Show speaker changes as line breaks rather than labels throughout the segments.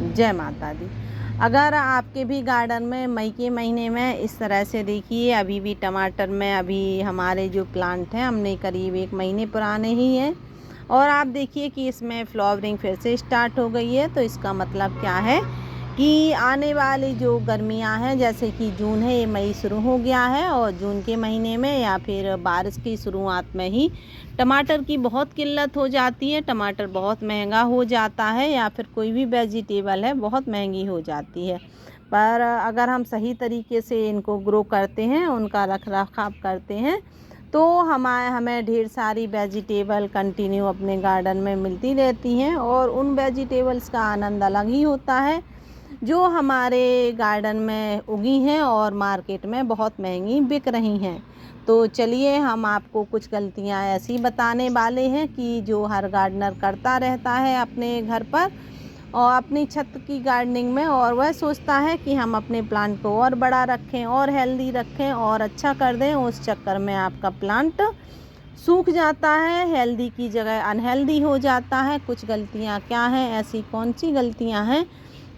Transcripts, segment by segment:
जय माता दी। अगर आपके भी गार्डन में मई के महीने में इस तरह से देखिए, अभी भी टमाटर में अभी हमारे जो प्लांट हैं हमने करीब 1 महीने पुराने ही हैं, और आप देखिए कि इसमें फ्लावरिंग फिर से स्टार्ट हो गई है। तो इसका मतलब क्या है कि आने वाली जो गर्मियां हैं, जैसे कि जून है, ये मई शुरू हो गया है, और जून के महीने में या फिर बारिश की शुरुआत में ही टमाटर की बहुत किल्लत हो जाती है। टमाटर बहुत महंगा हो जाता है, या फिर कोई भी वेजिटेबल है बहुत महंगी हो जाती है। पर अगर हम सही तरीके से इनको ग्रो करते हैं, उनका रख रखाव करते हैं, तो हमें ढेर सारी वेजिटेबल कंटिन्यू अपने गार्डन में मिलती रहती हैं, और उन वेजिटेबल्स का आनंद अलग ही होता है जो हमारे गार्डन में उगी हैं और मार्केट में बहुत महंगी बिक रही हैं। तो चलिए हम आपको कुछ गलतियां ऐसी बताने वाले हैं कि जो हर गार्डनर करता रहता है अपने घर पर और अपनी छत की गार्डनिंग में, और वह सोचता है कि हम अपने प्लांट को और बड़ा रखें और हेल्दी रखें और अच्छा कर दें। उस चक्कर में आपका प्लांट सूख जाता है, हेल्दी की जगह अनहेल्दी हो जाता है। कुछ गलतियां क्या हैं, ऐसी कौन सी गलतियां हैं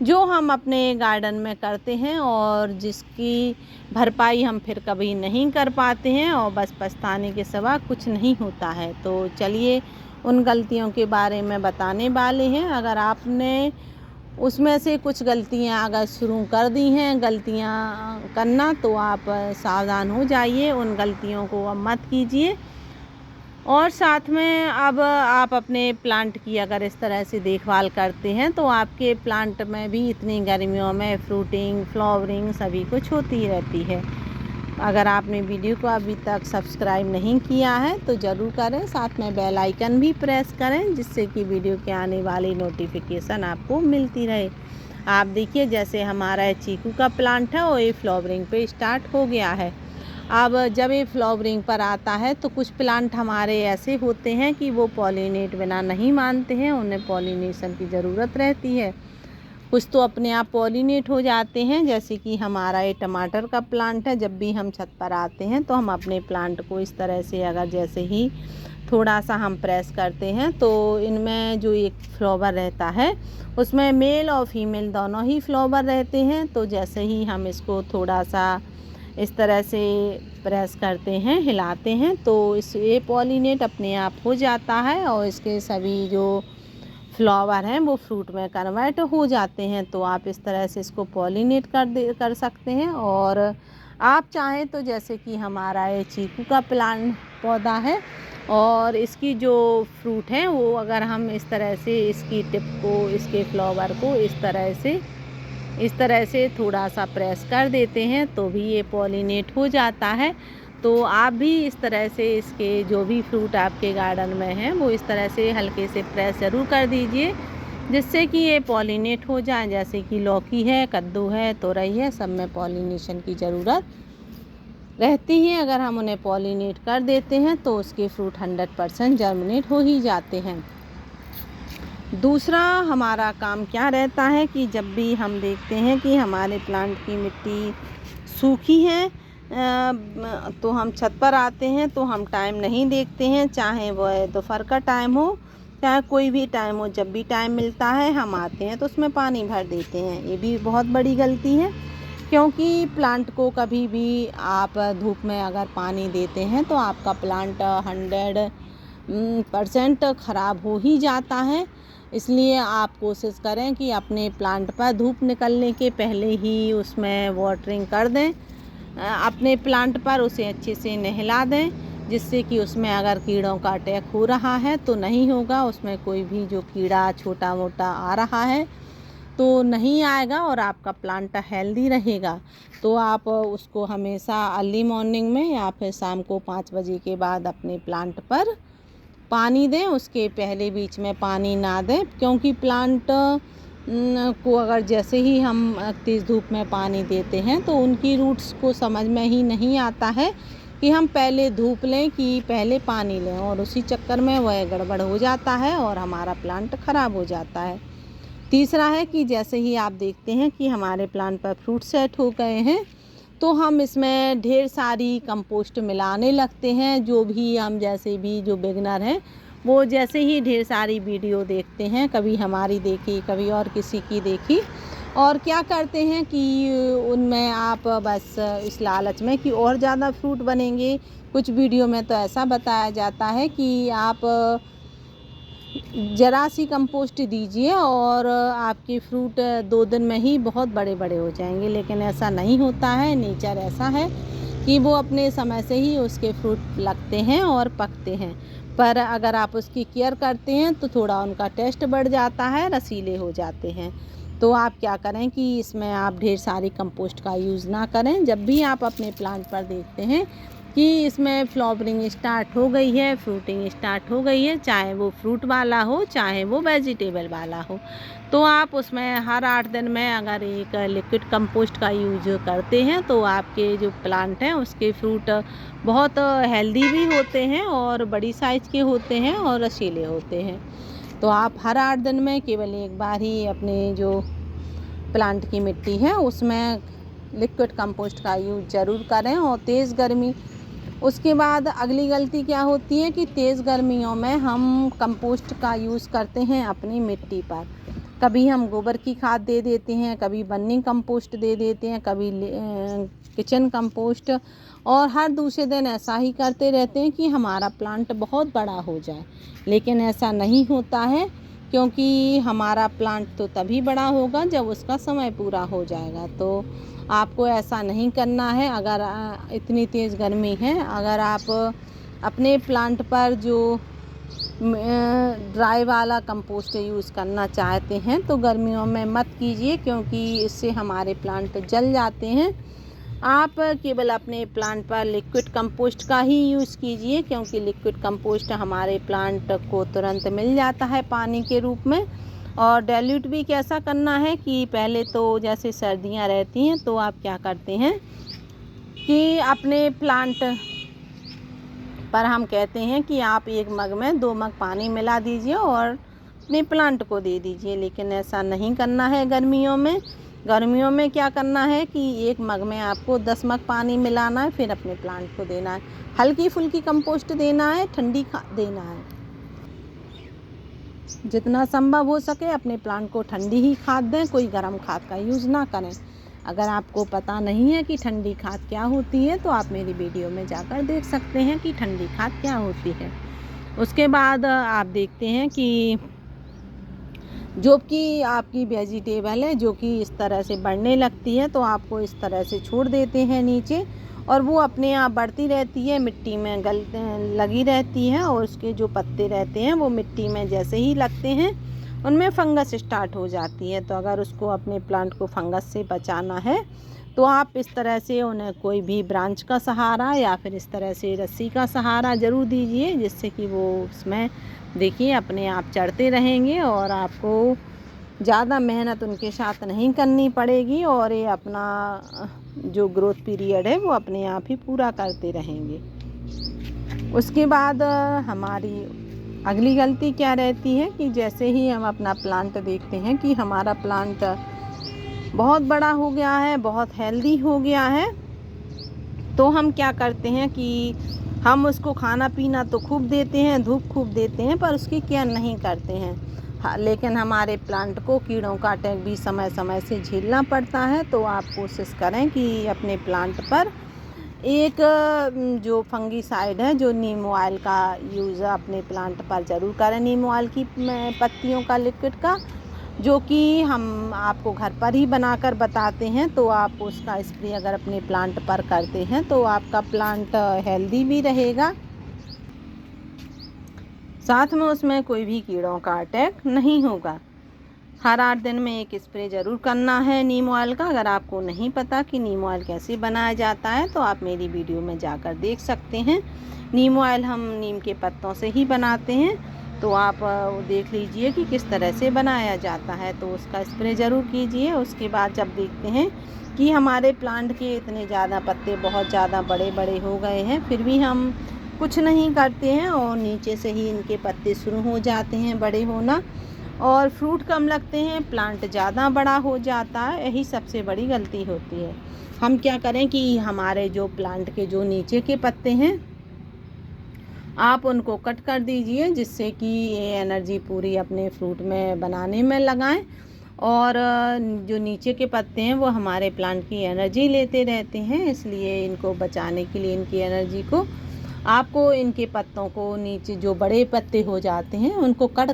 जो हम अपने गार्डन में करते हैं और जिसकी भरपाई हम फिर कभी नहीं कर पाते हैं, और बस पछताने के सिवा कुछ नहीं होता है। तो चलिए उन गलतियों के बारे में बताने वाले हैं। अगर आपने उसमें से कुछ गलतियां अगर शुरू कर दी हैं गलतियां करना, तो आप सावधान हो जाइए, उन गलतियों को अब मत कीजिए। और साथ में अब आप अपने प्लांट की अगर इस तरह से देखभाल करते हैं, तो आपके प्लांट में भी इतनी गर्मियों में फ्रूटिंग, फ्लावरिंग सभी कुछ होती रहती है। अगर आपने वीडियो को अभी तक सब्सक्राइब नहीं किया है तो ज़रूर करें, साथ में बेल आइकन भी प्रेस करें, जिससे कि वीडियो के आने वाली नोटिफिकेशन आपको मिलती रहे। आप देखिए जैसे हमारा चीकू का प्लांट है, वो ये फ्लावरिंग पे स्टार्ट हो गया है। अब जब ये फ्लावरिंग पर आता है तो कुछ प्लांट हमारे ऐसे होते हैं कि वो पॉलिनेट बिना नहीं मानते हैं, उन्हें पॉलिनेशन की ज़रूरत रहती है। कुछ तो अपने आप पॉलिनेट हो जाते हैं, जैसे कि हमारा ये टमाटर का प्लांट है। जब भी हम छत पर आते हैं तो हम अपने प्लांट को इस तरह से अगर जैसे ही थोड़ा सा हम प्रेस करते हैं, तो इनमें जो एक फ्लावर रहता है उसमें मेल और फीमेल दोनों ही फ्लावर रहते हैं। तो जैसे ही हम इसको थोड़ा सा इस तरह से प्रेस करते हैं, हिलाते हैं, तो ये पॉलिनेट अपने आप हो जाता है, और इसके सभी जो फ्लावर हैं वो फ्रूट में कन्वर्ट हो जाते हैं। तो आप इस तरह से इसको पॉलिनेट कर सकते हैं। और आप चाहें तो जैसे कि हमारा ये चीकू का प्लांट पौधा है, और इसकी जो फ्रूट हैं वो अगर हम इस तरह से इसकी टिप को, इसके फ्लावर को इस तरह से थोड़ा सा प्रेस कर देते हैं, तो भी ये पॉलिनेट हो जाता है। तो आप भी इस तरह से इसके जो भी फ्रूट आपके गार्डन में हैं वो इस तरह से हल्के से प्रेस ज़रूर कर दीजिए, जिससे कि ये पॉलिनेट हो जाए। जैसे कि लौकी है, कद्दू है, तोरई है, सब में पॉलिनेशन की ज़रूरत रहती है। अगर हम उन्हें पॉलिनेट कर देते हैं तो उसके फ्रूट 100% जर्मिनेट हो ही जाते हैं। दूसरा हमारा काम क्या रहता है कि जब भी हम देखते हैं कि हमारे प्लांट की मिट्टी सूखी है, तो हम छत पर आते हैं तो हम टाइम नहीं देखते हैं, चाहे वह दोपहर का टाइम हो चाहे कोई भी टाइम हो। जब भी टाइम मिलता है हम आते हैं तो उसमें पानी भर देते हैं। ये भी बहुत बड़ी गलती है, क्योंकि प्लांट को कभी भी आप धूप में अगर पानी देते हैं तो आपका प्लांट 100% ख़राब हो ही जाता है। इसलिए आप कोशिश करें कि अपने प्लांट पर धूप निकलने के पहले ही उसमें वाटरिंग कर दें, अपने प्लांट पर उसे अच्छे से नहला दें, जिससे कि उसमें अगर कीड़ों का अटैक हो रहा है तो नहीं होगा। उसमें कोई भी जो कीड़ा छोटा मोटा आ रहा है तो नहीं आएगा, और आपका प्लांट हेल्दी रहेगा। तो आप उसको हमेशा अर्ली मॉर्निंग में या फिर शाम को 5 बजे के बाद अपने प्लांट पर पानी दें, उसके पहले बीच में पानी ना दें, क्योंकि प्लांट को अगर जैसे ही हम तेज़ धूप में पानी देते हैं तो उनकी रूट्स को समझ में ही नहीं आता है कि हम पहले धूप लें कि पहले पानी लें, और उसी चक्कर में वह गड़बड़ हो जाता है और हमारा प्लांट ख़राब हो जाता है। तीसरा है कि जैसे ही आप देखते हैं कि हमारे प्लांट पर फ्रूट सेट हो गए हैं, तो हम इसमें ढेर सारी कंपोस्ट मिलाने लगते हैं। जो भी हम जैसे भी जो बिगनर हैं वो जैसे ही ढेर सारी वीडियो देखते हैं, कभी हमारी देखी, कभी और किसी की देखी, और क्या करते हैं कि उनमें आप बस इस लालच में कि और ज़्यादा फ्रूट बनेंगे। कुछ वीडियो में तो ऐसा बताया जाता है कि आप ज़रा सी कंपोस्ट दीजिए और आपके फ्रूट 2 दिन में ही बहुत बड़े बड़े हो जाएंगे, लेकिन ऐसा नहीं होता है। नेचर ऐसा है कि वो अपने समय से ही उसके फ्रूट लगते हैं और पकते हैं, पर अगर आप उसकी केयर करते हैं तो थोड़ा उनका टेस्ट बढ़ जाता है, रसीले हो जाते हैं। तो आप क्या करें कि इसमें आप ढेर सारी कंपोस्ट का यूज़ ना करें। जब भी आप अपने प्लांट पर देखते हैं कि इसमें फ्लावरिंग स्टार्ट हो गई है, फ्रूटिंग स्टार्ट हो गई है, चाहे वो फ्रूट वाला हो, चाहे वो वेजिटेबल वाला हो, तो आप उसमें हर 8 दिन में अगर एक लिक्विड कंपोस्ट का यूज करते हैं तो आपके जो प्लांट हैं उसके फ्रूट बहुत हेल्दी भी होते हैं और बड़ी साइज़ के होते हैं और रसीले होते हैं। तो आप हर 8 दिन में केवल एक बार ही अपने जो प्लांट की मिट्टी है उसमें लिक्विड कंपोस्ट का यूज ज़रूर करें। और तेज़ गर्मी, उसके बाद अगली गलती क्या होती है कि तेज़ गर्मियों में हम कंपोस्ट का यूज़ करते हैं अपनी मिट्टी पर। कभी हम गोबर की खाद दे देते हैं, कभी बर्निंग कंपोस्ट दे देते हैं, कभी किचन कंपोस्ट, और हर दूसरे दिन ऐसा ही करते रहते हैं कि हमारा प्लांट बहुत बड़ा हो जाए। लेकिन ऐसा नहीं होता है, क्योंकि हमारा प्लांट तो तभी बड़ा होगा जब उसका समय पूरा हो जाएगा। तो आपको ऐसा नहीं करना है। अगर इतनी तेज़ गर्मी है, अगर आप अपने प्लांट पर जो ड्राई वाला कंपोस्ट यूज़ करना चाहते हैं तो गर्मियों में मत कीजिए, क्योंकि इससे हमारे प्लांट जल जाते हैं। आप केवल अपने प्लांट पर लिक्विड कंपोस्ट का ही यूज़ कीजिए, क्योंकि लिक्विड कंपोस्ट हमारे प्लांट को तुरंत मिल जाता है पानी के रूप में। और डाइल्यूट भी कैसा करना है कि पहले तो जैसे सर्दियां रहती हैं तो आप क्या करते हैं कि अपने प्लांट पर हम कहते हैं कि आप 1 मग में 2 मग पानी मिला दीजिए और अपने प्लांट को दे दीजिए, लेकिन ऐसा नहीं करना है गर्मियों में। गर्मियों में क्या करना है कि 1 मग में आपको 10 मग पानी मिलाना है, फिर अपने प्लांट को देना है। हल्की फुल्की कंपोस्ट देना है, ठंडी खाद देना है। जितना संभव हो सके अपने प्लांट को ठंडी ही खाद दें, कोई गर्म खाद का यूज़ ना करें। अगर आपको पता नहीं है कि ठंडी खाद क्या होती है तो आप मेरी वीडियो में जाकर देख सकते हैं कि ठंडी खाद क्या होती है। उसके बाद आप देखते हैं कि जो कि आपकी वेजिटेबल है जो कि इस तरह से बढ़ने लगती है, तो आपको इस तरह से छोड़ देते हैं नीचे, और वो अपने आप बढ़ती रहती है, मिट्टी में लगी रहती है, और उसके जो पत्ते रहते हैं वो मिट्टी में जैसे ही लगते हैं उनमें फंगस स्टार्ट हो जाती है। तो अगर उसको अपने प्लांट को फंगस से बचाना है तो आप इस तरह से उन्हें कोई भी ब्रांच का सहारा या फिर इस तरह से रस्सी का सहारा ज़रूर दीजिए, जिससे कि वो उसमें देखिए अपने आप चढ़ते रहेंगे और आपको ज़्यादा मेहनत उनके साथ नहीं करनी पड़ेगी, और ये अपना जो ग्रोथ पीरियड है वो अपने आप ही पूरा करते रहेंगे। उसके बाद हमारी अगली गलती क्या रहती है कि जैसे ही हम अपना प्लांट देखते हैं कि हमारा प्लांट बहुत बड़ा हो गया है, बहुत हेल्दी हो गया है, तो हम क्या करते हैं कि हम उसको खाना पीना तो खूब देते हैं, धूप खूब देते हैं, पर उसकी केयर नहीं करते हैं। हाँ, लेकिन हमारे प्लांट को कीड़ों का अटैक भी समय समय से झेलना पड़ता है। तो आप कोशिश करें कि अपने प्लांट पर एक जो फंगीसाइड है, जो नीम ऑयल का यूज़ अपने प्लांट पर ज़रूर करें। नीम ऑयल की पत्तियों का लिक्विड का, जो कि हम आपको घर पर ही बनाकर बताते हैं। तो आप उसका स्प्रे अगर अपने प्लांट पर करते हैं तो आपका प्लांट हेल्दी भी रहेगा, साथ में उसमें कोई भी कीड़ों का अटैक नहीं होगा। हर 8 दिन में एक स्प्रे ज़रूर करना है नीम ऑयल का। अगर आपको नहीं पता कि नीम ऑयल कैसे बनाया जाता है तो आप मेरी वीडियो में जाकर देख सकते हैं। नीम ऑयल हम नीम के पत्तों से ही बनाते हैं, तो आप देख लीजिए कि किस तरह से बनाया जाता है, तो उसका स्प्रे ज़रूर कीजिए। उसके बाद जब देखते हैं कि हमारे प्लांट के इतने ज़्यादा पत्ते बहुत ज़्यादा बड़े बड़े हो गए हैं, फिर भी हम कुछ नहीं करते हैं और नीचे से ही इनके पत्ते शुरू हो जाते हैं बड़े होना, और फ्रूट कम लगते हैं, प्लांट ज़्यादा बड़ा हो जाता है, यही सबसे बड़ी गलती होती है। हम क्या करें कि हमारे जो प्लांट के जो नीचे के पत्ते हैं आप उनको कट कर दीजिए, जिससे कि ये एनर्जी पूरी अपने फ्रूट में बनाने में लगाएं। और जो नीचे के पत्ते हैं वो हमारे प्लांट की एनर्जी लेते रहते हैं, इसलिए इनको बचाने के लिए इनकी एनर्जी को आपको इनके पत्तों को नीचे जो बड़े पत्ते हो जाते हैं उनको कट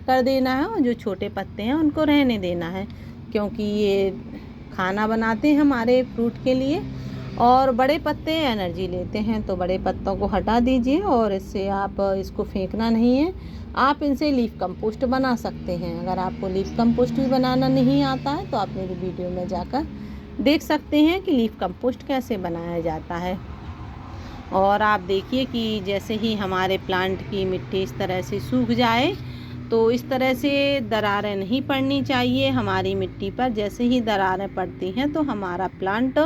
कर देना है, और जो छोटे पत्ते हैं उनको रहने देना है, क्योंकि ये खाना बनाते हैं हमारे फ्रूट के लिए। और बड़े पत्ते एनर्जी लेते हैं, तो बड़े पत्तों को हटा दीजिए। और इससे आप इसको फेंकना नहीं है, आप इनसे लीफ कंपोस्ट बना सकते हैं। अगर आपको लीफ कंपोस्ट भी बनाना नहीं आता है तो आप मेरी वीडियो में जाकर देख सकते हैं कि लीफ कंपोस्ट कैसे बनाया जाता है। और आप देखिए कि जैसे ही हमारे प्लांट की मिट्टी इस तरह से सूख जाए, तो इस तरह से दरारें नहीं पड़नी चाहिए हमारी मिट्टी पर। जैसे ही दरारें पड़ती हैं तो हमारा प्लांट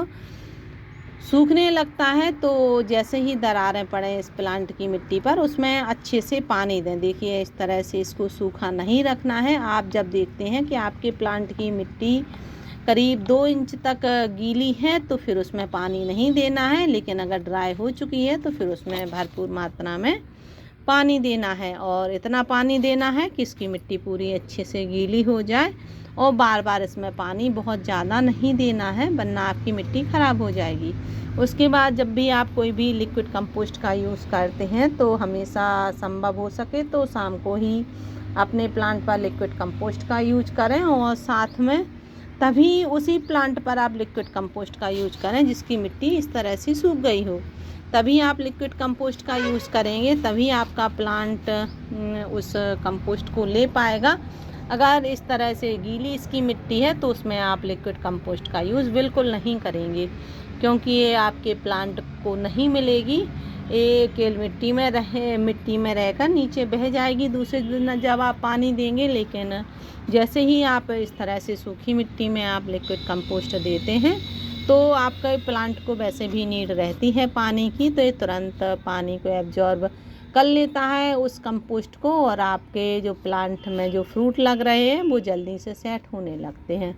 सूखने लगता है। तो जैसे ही दरारें पड़े इस प्लांट की मिट्टी पर, उसमें अच्छे से पानी दें। देखिए इस तरह से इसको सूखा नहीं रखना है। आप जब देखते हैं कि आपके प्लांट की मिट्टी करीब 2 इंच तक गीली है तो फिर उसमें पानी नहीं देना है, लेकिन अगर ड्राई हो चुकी है तो फिर उसमें भरपूर मात्रा में पानी देना है। और इतना पानी देना है कि इसकी मिट्टी पूरी अच्छे से गीली हो जाए, और बार बार इसमें पानी बहुत ज़्यादा नहीं देना है, वरना आपकी मिट्टी ख़राब हो जाएगी। उसके बाद जब भी आप कोई भी लिक्विड कंपोस्ट का यूज़ करते हैं तो हमेशा संभव हो सके तो शाम को ही अपने प्लांट पर लिक्विड कंपोस्ट का यूज करें, और साथ में तभी उसी प्लांट पर आप लिक्विड कंपोस्ट का यूज करें जिसकी मिट्टी इस तरह से सूख गई हो। तभी आप लिक्विड कंपोस्ट का यूज़ करेंगे, तभी आपका प्लांट उस कंपोस्ट को ले पाएगा। अगर इस तरह से गीली इसकी मिट्टी है तो उसमें आप लिक्विड कंपोस्ट का यूज़ बिल्कुल नहीं करेंगे, क्योंकि ये आपके प्लांट को नहीं मिलेगी। ये केवल मिट्टी में रहकर नीचे बह जाएगी दूसरे दिन जब आप पानी देंगे। लेकिन जैसे ही आप इस तरह से सूखी मिट्टी में आप लिक्विड कंपोस्ट देते हैं तो आपके प्लांट को वैसे भी नीड रहती है पानी की, तो ये तुरंत पानी को एब्जॉर्ब कर लेता है उस कंपोस्ट को, और आपके जो प्लांट में जो फ्रूट लग रहे हैं वो जल्दी से सेट होने लगते हैं।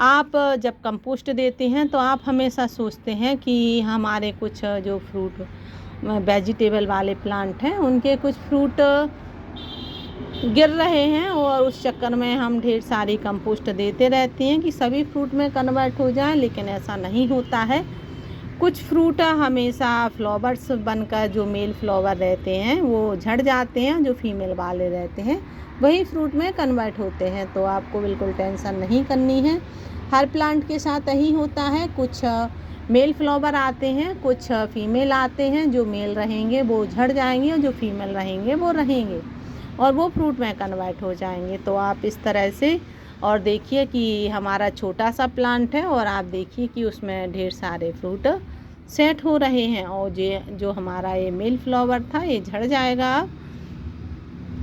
आप जब कंपोस्ट देते हैं तो आप हमेशा सोचते हैं कि हमारे कुछ जो फ्रूट वेजिटेबल वाले प्लांट हैं उनके कुछ फ्रूट गिर रहे हैं, और उस चक्कर में हम ढेर सारी कंपोस्ट देते रहते हैं कि सभी फ्रूट में कन्वर्ट हो जाए, लेकिन ऐसा नहीं होता है। कुछ फ्रूट हमेशा फ्लावर्स बनकर जो मेल फ्लावर रहते हैं वो झड़ जाते हैं, जो फीमेल वाले रहते हैं वही फ्रूट में कन्वर्ट होते हैं। तो आपको बिल्कुल टेंशन नहीं करनी है, हर प्लांट के साथ यही होता है। कुछ मेल फ्लावर आते हैं, कुछ फीमेल आते हैं। जो मेल रहेंगे वो झड़ जाएंगे, और जो फीमेल रहेंगे वो रहेंगे और वो फ्रूट में कन्वर्ट हो जाएंगे। तो आप इस तरह से, और देखिए कि हमारा छोटा सा प्लांट है और आप देखिए कि उसमें ढेर सारे फ्रूट सेट हो रहे हैं, और जो हमारा ये मेल फ्लावर था ये झड़ जाएगा।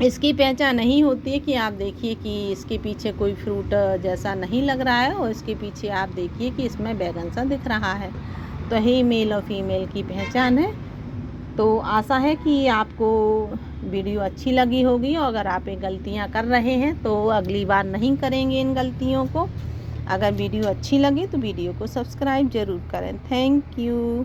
इसकी पहचान नहीं होती है कि आप देखिए कि इसके पीछे कोई फ्रूट जैसा नहीं लग रहा है, और इसके पीछे आप देखिए कि इसमें बैगन सा दिख रहा है। तो यही मेल और फीमेल की पहचान है। तो आशा है कि आपको वीडियो अच्छी लगी होगी, और अगर आप ये गलतियां कर रहे हैं तो अगली बार नहीं करेंगे इन गलतियों को। अगर वीडियो अच्छी लगी तो वीडियो को सब्सक्राइब ज़रूर करें। Thank you.